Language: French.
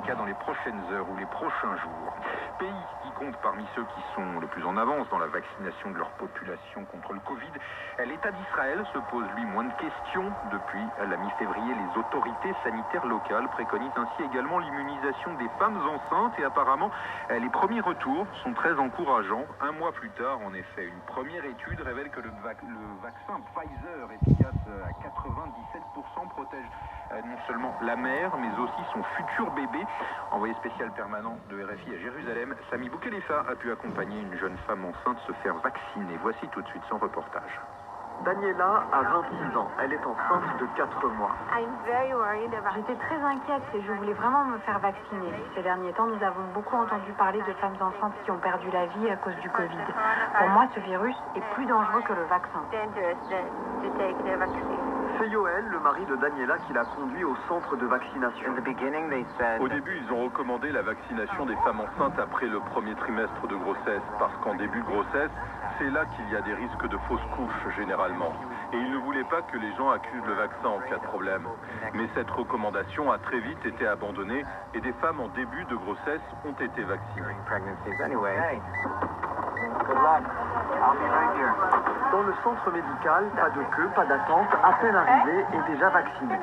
cas dans les prochaines heures ou les prochains jours. Pays qui compte parmi ceux qui sont le plus en avance dans la vaccination de leur population contre le Covid, l'État d'Israël se pose lui moins de questions. Depuis la mi-février, les autorités sanitaires locales préconisent ainsi également l'immunisation des femmes enceintes et apparemment les premiers retours sont très encourageants. Un mois plus tard, en effet, une première étude révèle que le vaccin Pfizer, efficace à 97%, protège non seulement la mère, mais aussi son futur bébé. Envoyé spécial permanent de RFI à Jérusalem, Sami Boukhelifa a pu accompagner une jeune femme enceinte se faire vacciner. Voici tout de suite son reportage. Daniela a 26 ans, elle est enceinte de 4 mois. J'étais très inquiète et je voulais vraiment me faire vacciner. Ces derniers temps, nous avons beaucoup entendu parler de femmes enceintes qui ont perdu la vie à cause du Covid. Pour moi, ce virus est plus dangereux que le vaccin. C'est Yoel, le mari de Daniela, qui l'a conduit au centre de vaccination. Au début, ils ont recommandé la vaccination des femmes enceintes après le premier trimestre de grossesse, parce qu'en début de grossesse, c'est là qu'il y a des risques de fausses couches généralement. Et ils ne voulaient pas que les gens accusent le vaccin en cas de problème. Mais cette recommandation a très vite été abandonnée et des femmes en début de grossesse ont été vaccinées. Dans le centre médical, pas de queue, pas d'attente, à peine arrivé et déjà vacciné.